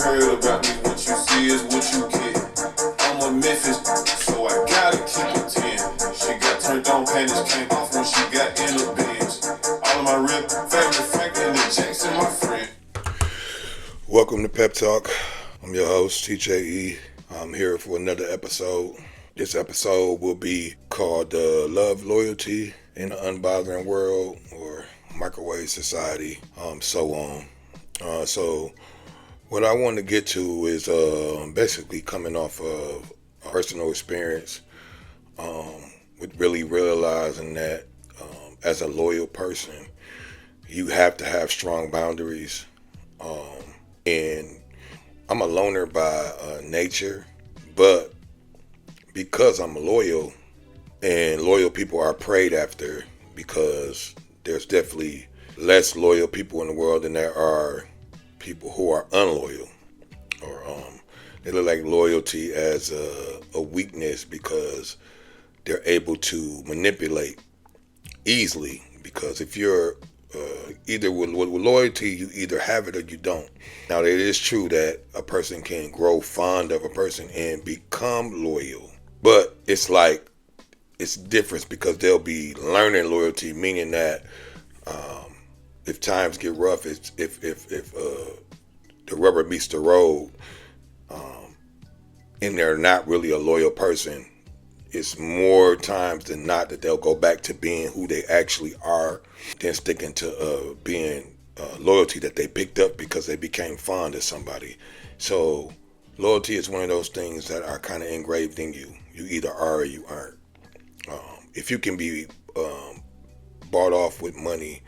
heard about me, what you see is what you get. I'm a Memphis, so I gotta keep it 10. She got turned on, panties came off when she got in the bins. All of my real favorite Franklin and Jackson, my friend. Welcome to Pep Talk. I'm your host, TJE. I'm here for another episode. This episode will be called Love, Loyalty in the Unbothered World, or Microwave Society, so on. So what I want to get to is basically coming off of a personal experience with really realizing that as a loyal person, you have to have strong boundaries. And I'm a loner by nature, but because I'm loyal, and loyal people are prayed after, because there's definitely less loyal people in the world than there are people who are unloyal, or they look like loyalty as a weakness because they're able to manipulate easily. Because if you're either with loyalty, you either have it or you don't. Now, it is true that a person can grow fond of a person and become loyal, but it's like it's different because they'll be learning loyalty, meaning that if times get rough, if the rubber meets the road, and they're not really a loyal person, it's more times than not that they'll go back to being who they actually are than sticking to being loyalty that they picked up because they became fond of somebody. So loyalty is one of those things that are kind of engraved in you. You either are or you aren't. If you can be bought off with money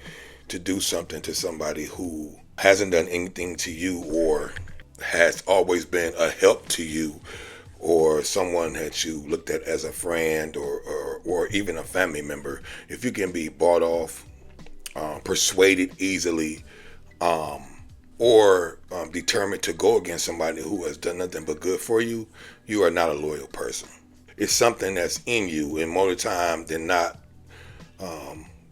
to do something to somebody who hasn't done anything to you, or has always been a help to you, or someone that you looked at as a friend, or even a family member, if you can be bought off, persuaded easily, or determined to go against somebody who has done nothing but good for you, you are not a loyal person. It's something that's in you, and more time than not,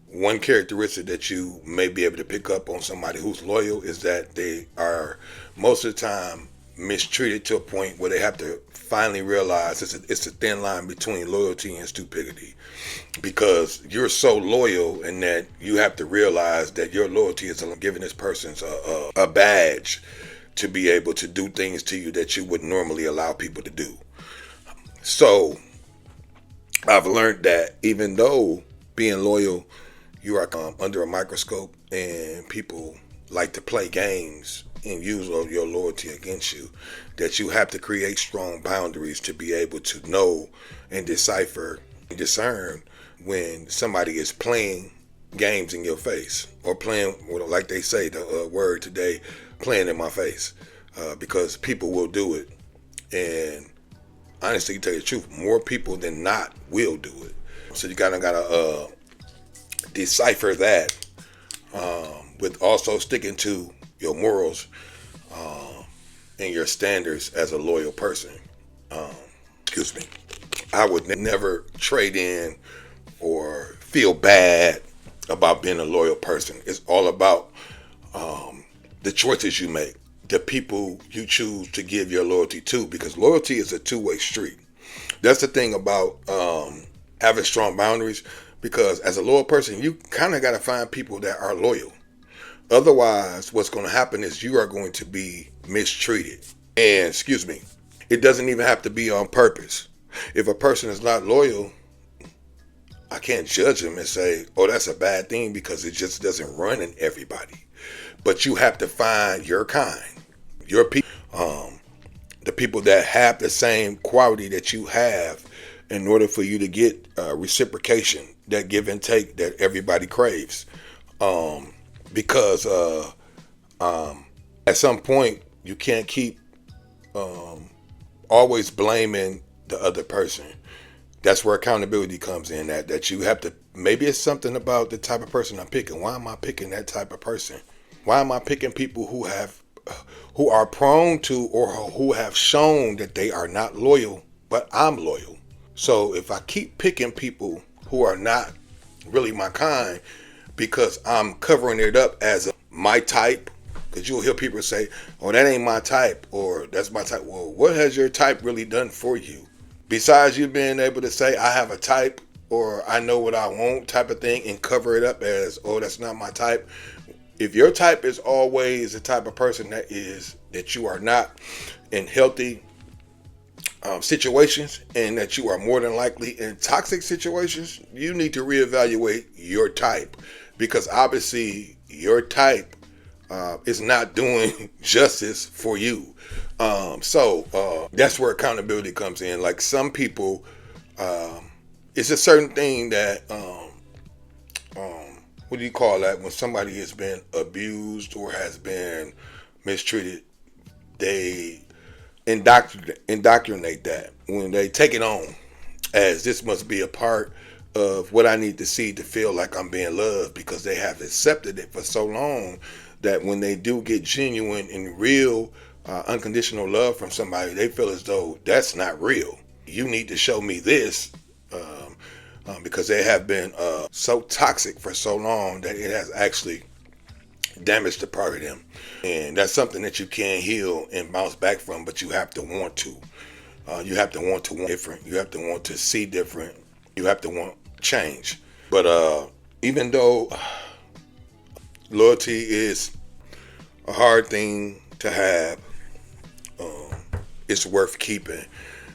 one characteristic that you may be able to pick up on somebody who's loyal is that they are most of the time mistreated to a point where they have to finally realize it's a thin line between loyalty and stupidity, because you're so loyal, and that you have to realize that your loyalty is giving this person a badge to be able to do things to you that you would normally allow people to do. So I've learned that even though being loyal, you are under a microscope, and people like to play games and use your loyalty against you, that you have to create strong boundaries to be able to know and decipher and discern when somebody is playing games in your face, or playing, like they say, the word today, playing in my face, because people will do it. And honestly, to tell you the truth, more people than not will do it. So you gotta decipher that, with also sticking to your morals and your standards as a loyal person. Excuse me. I would never trade in or feel bad about being a loyal person. It's all about the choices you make, the people you choose to give your loyalty to, because loyalty is a two-way street. That's the thing about having strong boundaries, because as a loyal person, you kind of got to find people that are loyal. Otherwise, what's going to happen is you are going to be mistreated. And, excuse me, it doesn't even have to be on purpose. If a person is not loyal, I can't judge them and say, oh, that's a bad thing, because it just doesn't run in everybody. But you have to find your kind, your people, the people that have the same quality that you have, in order for you to get reciprocation, that give and take that everybody craves. Because at some point, you can't keep always blaming the other person. That's where accountability comes in, that you have to, maybe it's something about the type of person I'm picking. Why am I picking that type of person? Why am I picking people who are prone to, or who have shown that they are not loyal, but I'm loyal? So if I keep picking people who are not really my kind, because I'm covering it up as my type, Because you'll hear people say, oh, that ain't my type, or that's my type. Well, what has your type really done for you? Besides you being able to say, I have a type, or I know what I want type of thing, and cover it up as, oh, that's not my type. If your type is always the type of person that you are not in healthy situations, and that you are more than likely in toxic situations, you need to reevaluate your type, because obviously your type is not doing justice for you. So that's where accountability comes in. Like some people, it's a certain thing that what do you call that, when somebody has been abused or has been mistreated, they indoctrinate that, when they take it on as this must be a part of what I need to see to feel like I'm being loved, because they have accepted it for so long that when they do get genuine and real unconditional love from somebody, they feel as though that's not real. You need to show me this, because they have been so toxic for so long that it has actually damaged a part of them. And that's something that you can't heal and bounce back from, but you have to want to. You have to want different. You have to want to see different. You have to want change. But even though loyalty is a hard thing to have, it's worth keeping,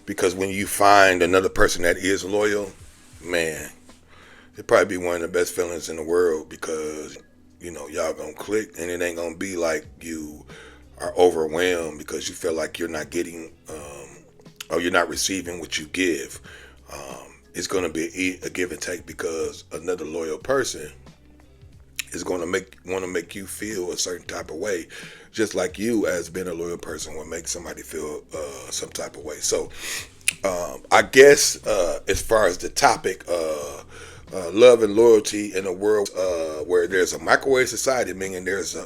because when you find another person that is loyal, man, it'd probably be one of the best feelings in the world, because y'all gonna click, and it ain't gonna be like you are overwhelmed because you feel like you're not getting or you're not receiving what you give. It's gonna be a give and take, because another loyal person is gonna want to make you feel a certain type of way, just like you, as being a loyal person, will make somebody feel some type of way. So I guess as far as the topic, love and loyalty in a world where there's a microwave society, meaning there's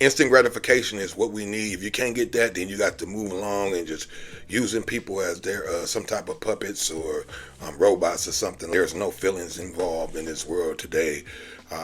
instant gratification is what we need. If you can't get that, then you got to move along and just using people as their some type of puppets or robots or something. There's no feelings involved in this world today,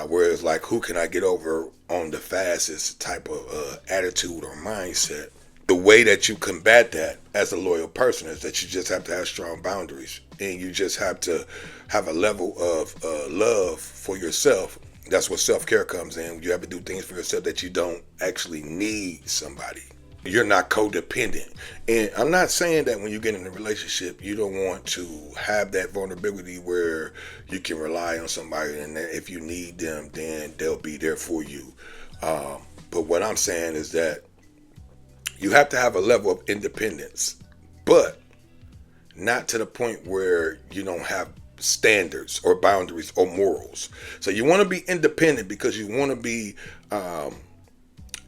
whereas like, who can I get over on the fastest type of attitude or mindset. The way that you combat that as a loyal person is that you just have to have strong boundaries, and you just have to have a level of love for yourself. That's where self-care comes in. You have to do things for yourself that you don't actually need somebody. You're not codependent. And I'm not saying that when you get in a relationship, you don't want to have that vulnerability where you can rely on somebody, and that if you need them, then they'll be there for you. But what I'm saying is that you have to have a level of independence, but not to the point where you don't have standards or boundaries or morals. So you want to be independent because you want to be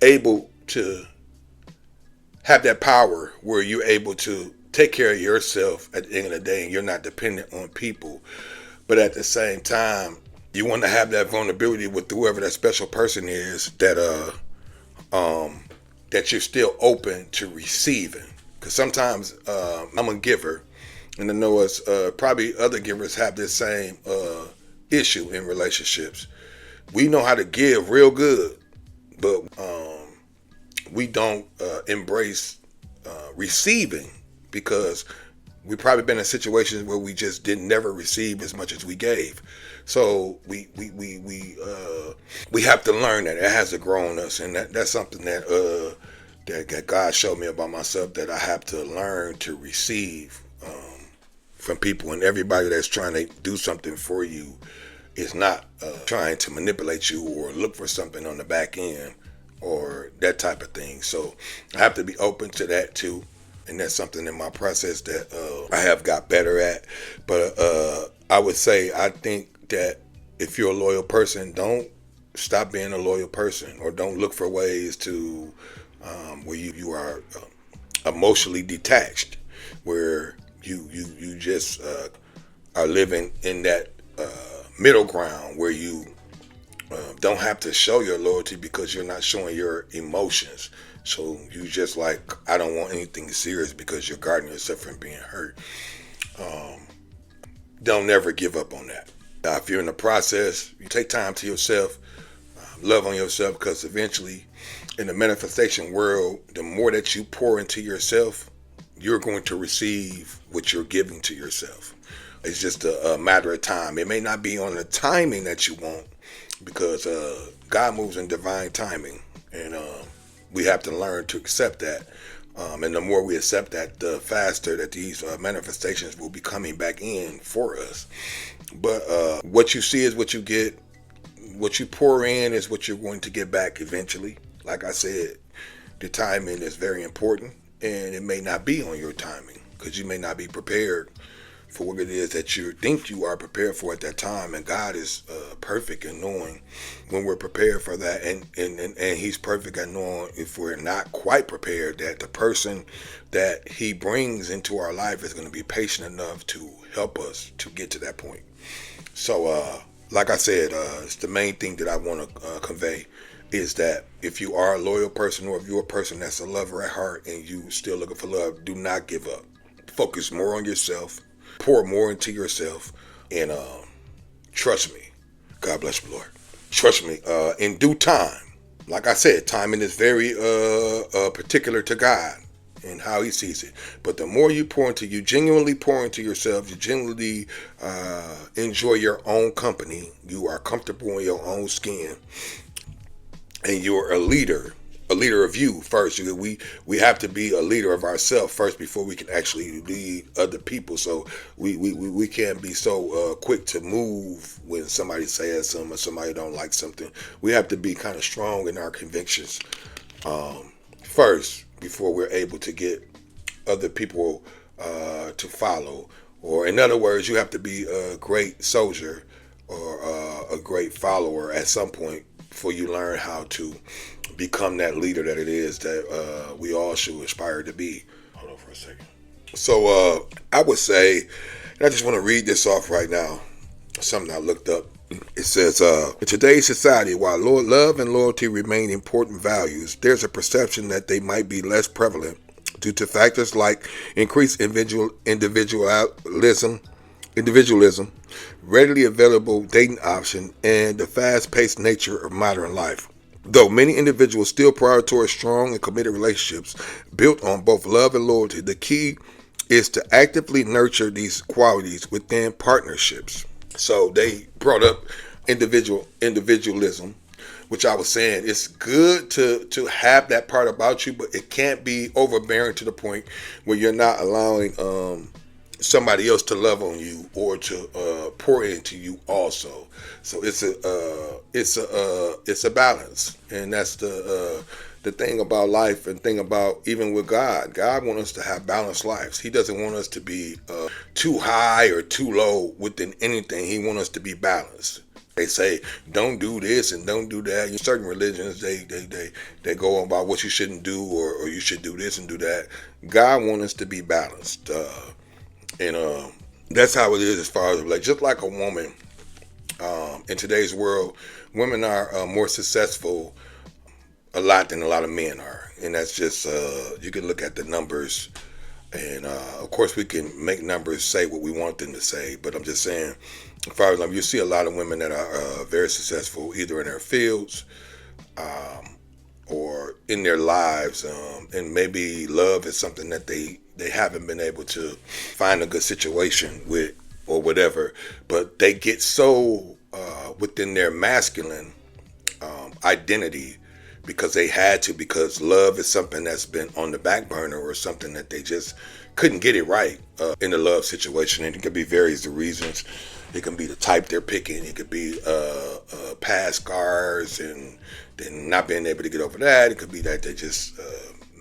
able to have that power where you're able to take care of yourself at the end of the day, and you're not dependent on people. But at the same time, you want to have that vulnerability with whoever that special person is, that that you're still open to receiving. Because sometimes I'm a giver, and I know it's probably other givers have this same issue in relationships. We know how to give real good, but we don't embrace receiving, because we've probably been in situations where we just didn't never receive as much as we gave. So we have to learn that. It has to grow on us, and that's something that that God showed me about myself, that I have to learn to receive from people. And everybody that's trying to do something for you is not trying to manipulate you or look for something on the back end or that type of thing. So I have to be open to that too. And that's something in my process that I have got better at. But I would say, I think that if you're a loyal person, don't stop being a loyal person, or don't look for ways to where you are emotionally detached, where you just are living in that middle ground where you don't have to show your loyalty because you're not showing your emotions. So you just like, I don't want anything serious because you're guarding yourself from being hurt. Don't never give up on that. If you're in the process, you take time to yourself, love on yourself, because eventually in the manifestation world, the more that you pour into yourself, you're going to receive what you're giving to yourself. It's just a matter of time. It may not be on the timing that you want, because God moves in divine timing, and we have to learn to accept that. And the more we accept that, the faster that these manifestations will be coming back in for us. But what you see is what you get. What you pour in is what you're going to get back eventually. Like I said, the timing is very important, and it may not be on your timing, because you may not be prepared for what it is that you think you are prepared for at that time. And God is perfect in knowing when we're prepared for that, and He's perfect at knowing if we're not quite prepared, that the person that He brings into our life is going to be patient enough to help us to get to that point. So like I said, it's the main thing that I want to convey, is that if you are a loyal person, or if you're a person that's a lover at heart and you still looking for love, do not give up. Focus more on yourself, pour more into yourself, and trust me. God bless you, Lord. Trust me, in due time. Like I said, timing is very particular to God and how He sees it. But the more you pour into, you genuinely pour into yourself, you genuinely enjoy your own company, you are comfortable in your own skin, and you're a leader of you first. We have to be a leader of ourselves first before we can actually lead other people. So we can't be so quick to move when somebody says something or somebody don't like something. We have to be kind of strong in our convictions first, before we're able to get other people to follow. Or in other words, you have to be a great soldier or a great follower at some point before you learn how to become that leader that it is that we all should aspire to be. Hold on for a second. So I would say, and I just want to read this off right now, something I looked up. It says, in today's society, while love and loyalty remain important values, there's a perception that they might be less prevalent due to factors like increased individualism, readily available dating options, and the fast-paced nature of modern life. Though many individuals still prioritize strong and committed relationships built on both love and loyalty, the key is to actively nurture these qualities within partnerships. So they brought up individualism, which I was saying, it's good to have that part about you, but it can't be overbearing to the point where you're not allowing somebody else to love on you or to pour into you also. So it's a balance, and that's the thing about life, and thing about even with God. God wants us to have balanced lives. He doesn't want us to be too high or too low within anything. He wants us to be balanced. They say don't do this and don't do that. In certain religions, they go about what you shouldn't do, or you should do this and do that. God wants us to be balanced, and that's how it is as far as like, just like a woman. In today's world, women are more successful a lot than a lot of men are, and that's just you can look at the numbers, and of course we can make numbers say what we want them to say, but I'm just saying, as far as you see a lot of women that are very successful either in their fields or in their lives, and maybe love is something that they haven't been able to find a good situation with or whatever, but they get so within their masculine identity because they had to, because love is something that's been on the back burner, or something that they just couldn't get it right in the love situation. And it could be various reasons. It can be the type they're picking. It could be past scars and then not being able to get over that. It could be that they just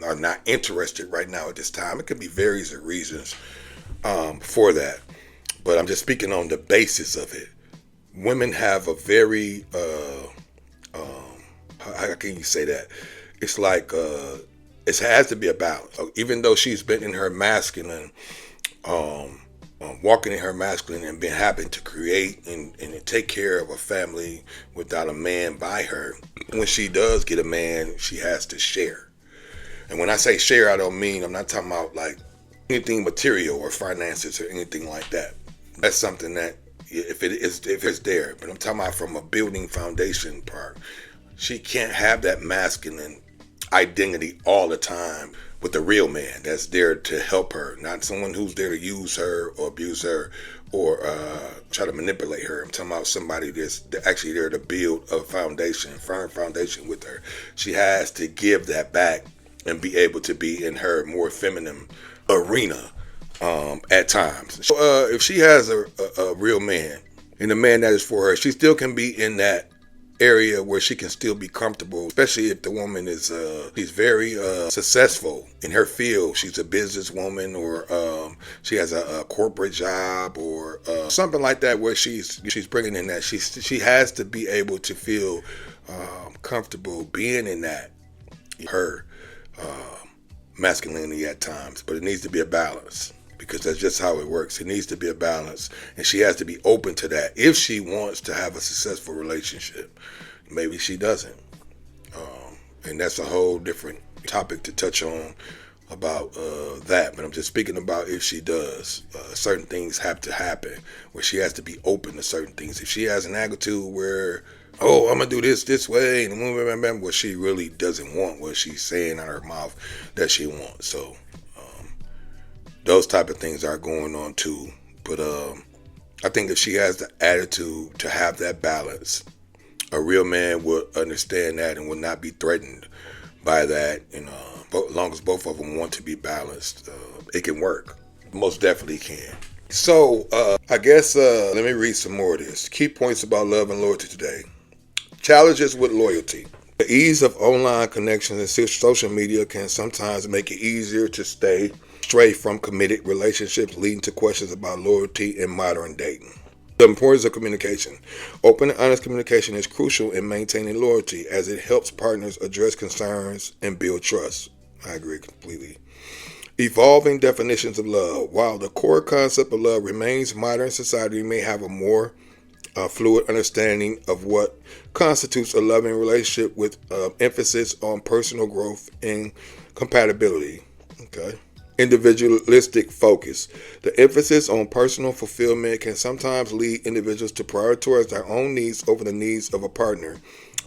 are not interested right now at this time. It could be various reasons for that. But I'm just speaking on the basis of it. Women have a very, how can you say that? It's like, it has to be a balance. Even though she's been in her masculine, walking in her masculine and been happy to create and take care of a family without a man by her, when she does get a man, she has to share. And when I say share, I'm not talking about like anything material or finances or anything like that. That's something that if it's there, but I'm talking about from a building foundation part. She can't have that masculine identity all the time with a real man that's there to help her, not someone who's there to use her or abuse her or try to manipulate her. I'm talking about somebody that's actually there to build a foundation, firm foundation with her. She has to give that back and be able to be in her more feminine arena at times. So, if she has a real man and a man that is for her, she still can be in that area where she can still be comfortable, especially if the woman is she's very successful in her field. She's a businesswoman, or she has a corporate job, or something like that, where she's bringing in that she has to be able to feel comfortable being in that her masculinity at times. But it needs to be a balance, because that's just how it works. It needs to be a balance, and she has to be open to that if she wants to have a successful relationship. Maybe she doesn't, and that's a whole different topic to touch on about that. But I'm just speaking about if she does. Certain things have to happen where she has to be open to certain things. If she has an attitude where, oh, I'm gonna do this way, and remember what she really doesn't want, what she's saying out of her mouth that she wants. So those type of things are going on too. But I think if she has the attitude to have that balance, a real man will understand that and will not be threatened by that. And as long as both of them want to be balanced, it can work. Most definitely can. So I guess let me read some more of this. Key points about love and loyalty today. Challenges with loyalty. The ease of online connections and social media can sometimes make it easier to stray from committed relationships, leading to questions about loyalty in modern dating. The importance of communication. Open and honest communication is crucial in maintaining loyalty, as it helps partners address concerns and build trust. I agree completely. Evolving definitions of love. While the core concept of love remains, modern society may have a more fluid understanding of what constitutes a loving relationship, with emphasis on personal growth and compatibility. Okay. Individualistic focus. The emphasis on personal fulfillment can sometimes lead individuals to prioritize their own needs over the needs of a partner,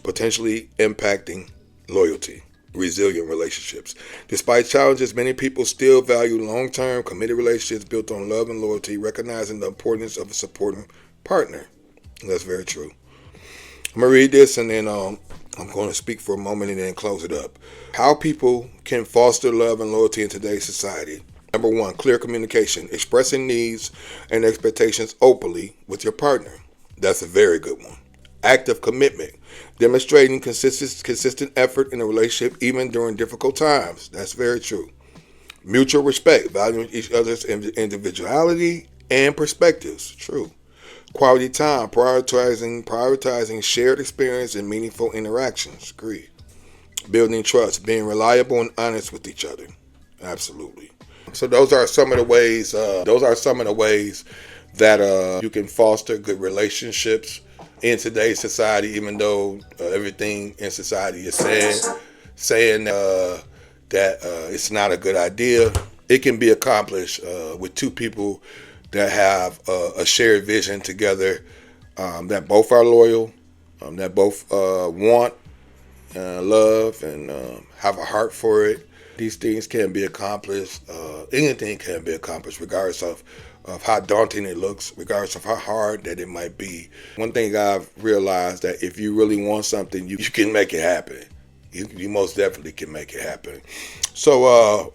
potentially impacting loyalty. Resilient relationships. Despite challenges, many people still value long-term committed relationships built on love and loyalty, recognizing the importance of a supporting partner. And that's very true. I'm going to read this, and then I'm going to speak for a moment and then close it up. How people can foster love and loyalty in today's society. Number one, clear communication. Expressing needs and expectations openly with your partner. That's a very good one. Active commitment. Demonstrating consistent effort in a relationship even during difficult times. That's very true. Mutual respect. Valuing each other's individuality and perspectives. True. Quality time. Prioritizing shared experience and meaningful interactions. Agreed. Building trust. Being reliable and honest with each other. Absolutely. So those are some of the ways. That you can foster good relationships in today's society. Even though everything in society is saying that it's not a good idea, it can be accomplished with two people that have a shared vision together, that both are loyal, that both want love and have a heart for it. These things can be accomplished. Anything can be accomplished, regardless of how daunting it looks, regardless of how hard that it might be. One thing I've realized, that if you really want something, you can make it happen. You most definitely can make it happen. So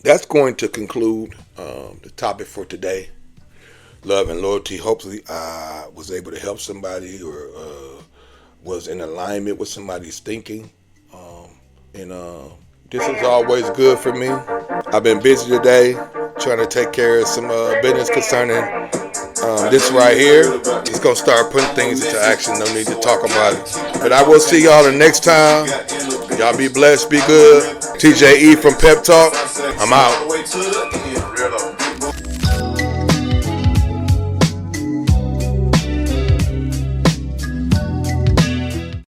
that's going to conclude the topic for today. Love and loyalty. Hopefully I was able to help somebody, or was in alignment with somebody's thinking. And this is always good for me. I've been busy today trying to take care of some business concerning this right here. Just going to start putting things into action. No need to talk about it. But I will see y'all the next time. Y'all be blessed, be good. TJE from Pep Talk. I'm out.